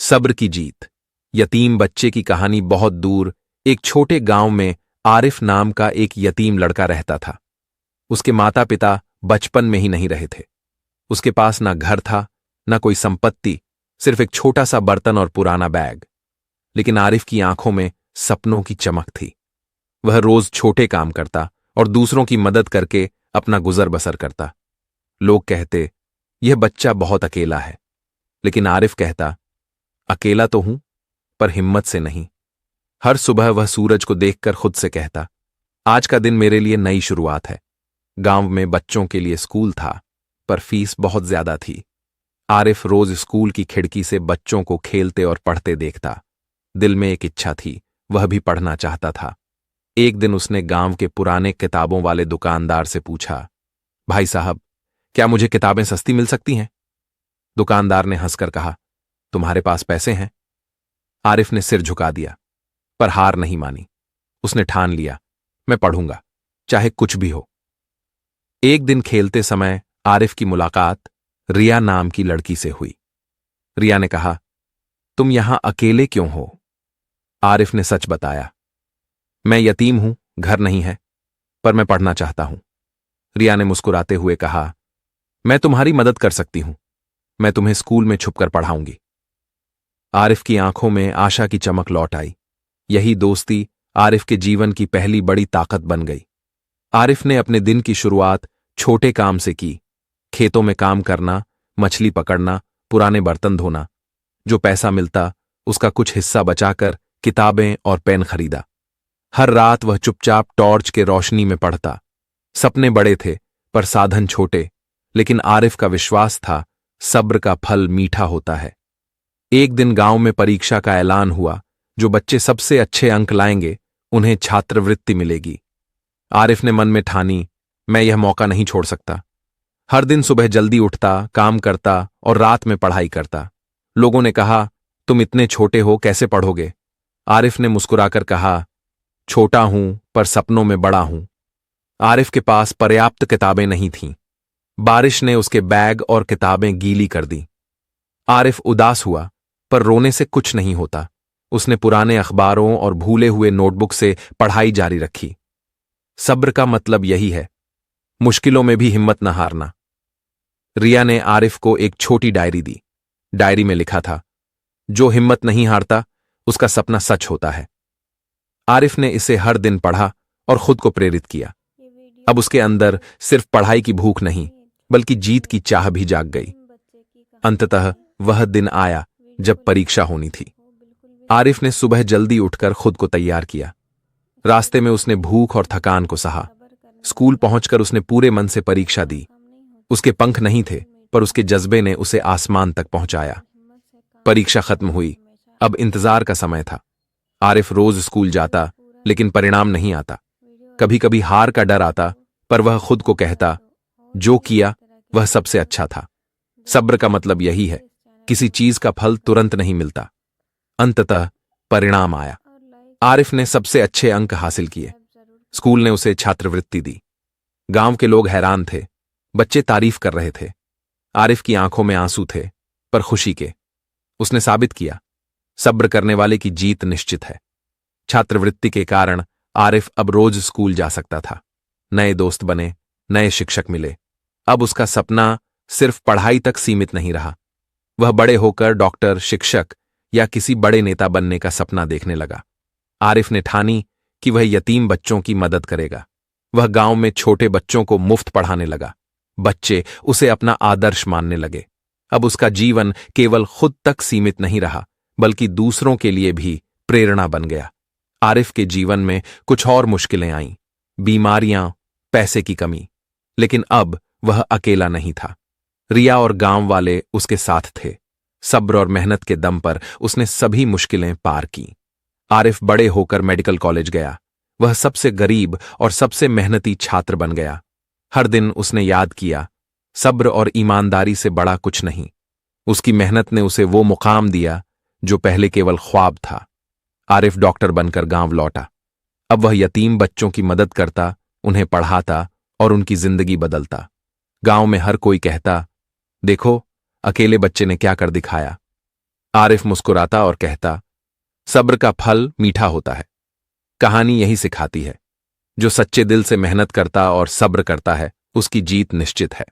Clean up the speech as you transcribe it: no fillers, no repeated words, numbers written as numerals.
सब्र की जीत। यतीम बच्चे की कहानी। बहुत दूर एक छोटे गांव में आरिफ नाम का एक यतीम लड़का रहता था। उसके माता पिता बचपन में ही नहीं रहे थे। उसके पास ना घर था, ना कोई संपत्ति, सिर्फ एक छोटा सा बर्तन और पुराना बैग। लेकिन आरिफ की आंखों में सपनों की चमक थी। वह रोज छोटे काम करता और दूसरों की मदद करके अपना गुजर बसर करता। लोग कहते, यह बच्चा बहुत अकेला है। लेकिन आरिफ कहता, अकेला तो हूं, पर हिम्मत से नहीं। हर सुबह वह सूरज को देखकर खुद से कहता, आज का दिन मेरे लिए नई शुरुआत है। गांव में बच्चों के लिए स्कूल था, पर फीस बहुत ज्यादा थी। आरिफ रोज स्कूल की खिड़की से बच्चों को खेलते और पढ़ते देखता। दिल में एक इच्छा थी, वह भी पढ़ना चाहता था। एक दिन उसने गांव के पुराने किताबों वाले दुकानदार से पूछा, भाई साहब, क्या मुझे किताबें सस्ती मिल सकती हैं? दुकानदार ने हंसकर कहा, तुम्हारे पास पैसे हैं? आरिफ ने सिर झुका दिया, पर हार नहीं मानी। उसने ठान लिया, मैं पढ़ूंगा, चाहे कुछ भी हो। एक दिन खेलते समय आरिफ की मुलाकात रिया नाम की लड़की से हुई। रिया ने कहा, तुम यहां अकेले क्यों हो? आरिफ ने सच बताया, मैं यतीम हूं, घर नहीं है, पर मैं पढ़ना चाहता हूं। रिया ने मुस्कुराते हुए कहा, मैं तुम्हारी मदद कर सकती हूं, मैं तुम्हें स्कूल में छुपकर पढ़ाऊंगी। आरिफ की आंखों में आशा की चमक लौट आई। यही दोस्ती आरिफ के जीवन की पहली बड़ी ताकत बन गई। आरिफ ने अपने दिन की शुरुआत छोटे काम से की। खेतों में काम करना, मछली पकड़ना, पुराने बर्तन धोना। जो पैसा मिलता उसका कुछ हिस्सा बचाकर किताबें और पेन खरीदा। हर रात वह चुपचाप टॉर्च के रोशनी में पढ़ता। सपने बड़े थे, पर साधन छोटे। लेकिन आरिफ का विश्वास था, सब्र का फल मीठा होता है। एक दिन गांव में परीक्षा का ऐलान हुआ। जो बच्चे सबसे अच्छे अंक लाएंगे उन्हें छात्रवृत्ति मिलेगी। आरिफ ने मन में ठानी, मैं यह मौका नहीं छोड़ सकता। हर दिन सुबह जल्दी उठता, काम करता और रात में पढ़ाई करता। लोगों ने कहा, तुम इतने छोटे हो, कैसे पढ़ोगे? आरिफ ने मुस्कुराकर कहा, छोटा हूं, पर सपनों में बड़ा हूं। आरिफ के पास पर्याप्त किताबें नहीं थीं। बारिश ने उसके बैग और किताबें गीली कर दी। आरिफ उदास हुआ, पर रोने से कुछ नहीं होता। उसने पुराने अखबारों और भूले हुए नोटबुक से पढ़ाई जारी रखी। सब्र का मतलब यही है, मुश्किलों में भी हिम्मत न हारना। रिया ने आरिफ को एक छोटी डायरी दी। डायरी में लिखा था, जो हिम्मत नहीं हारता उसका सपना सच होता है। आरिफ ने इसे हर दिन पढ़ा और खुद को प्रेरित किया। अब उसके अंदर सिर्फ पढ़ाई की भूख नहीं, बल्कि जीत की चाह भी जाग गई। अंततः वह दिन आया जब परीक्षा होनी थी। आरिफ ने सुबह जल्दी उठकर खुद को तैयार किया। रास्ते में उसने भूख और थकान को सहा। स्कूल पहुंचकर उसने पूरे मन से परीक्षा दी। उसके पंख नहीं थे, पर उसके जज्बे ने उसे आसमान तक पहुंचाया। परीक्षा खत्म हुई। अब इंतजार का समय था। आरिफ रोज स्कूल जाता, लेकिन परिणाम नहीं आता। कभी कभी हार का डर आता, पर वह खुद को कहता, जो किया वह सबसे अच्छा था। सब्र का मतलब यही है, किसी चीज का फल तुरंत नहीं मिलता। अंततः परिणाम आया। आरिफ ने सबसे अच्छे अंक हासिल किए। स्कूल ने उसे छात्रवृत्ति दी। गांव के लोग हैरान थे। बच्चे तारीफ कर रहे थे। आरिफ की आंखों में आंसू थे, पर खुशी के। उसने साबित किया, सब्र करने वाले की जीत निश्चित है। छात्रवृत्ति के कारण आरिफ अब रोज स्कूल जा सकता था। नए दोस्त बने, नए शिक्षक मिले। अब उसका सपना सिर्फ पढ़ाई तक सीमित नहीं रहा। वह बड़े होकर डॉक्टर, शिक्षक या किसी बड़े नेता बनने का सपना देखने लगा। आरिफ ने ठानी कि वह यतीम बच्चों की मदद करेगा। वह गांव में छोटे बच्चों को मुफ्त पढ़ाने लगा। बच्चे उसे अपना आदर्श मानने लगे। अब उसका जीवन केवल खुद तक सीमित नहीं रहा, बल्कि दूसरों के लिए भी प्रेरणा बन गया। आरिफ के जीवन में कुछ और मुश्किलें आईं, बीमारियां, पैसे की कमी। लेकिन अब वह अकेला नहीं था। रिया और गांव वाले उसके साथ थे। सब्र और मेहनत के दम पर उसने सभी मुश्किलें पार की। आरिफ बड़े होकर मेडिकल कॉलेज गया। वह सबसे गरीब और सबसे मेहनती छात्र बन गया। हर दिन उसने याद किया, सब्र और ईमानदारी से बड़ा कुछ नहीं। उसकी मेहनत ने उसे वो मुकाम दिया जो पहले केवल ख्वाब था। आरिफ डॉक्टर बनकर गांव लौटा। अब वह यतीम बच्चों की मदद करता, उन्हें पढ़ाता और उनकी जिंदगी बदलता। गांव में हर कोई कहता, देखो, अकेले बच्चे ने क्या कर दिखाया। आरिफ मुस्कुराता और कहता, सब्र का फल मीठा होता है। कहानी यही सिखाती है, जो सच्चे दिल से मेहनत करता और सब्र करता है, उसकी जीत निश्चित है।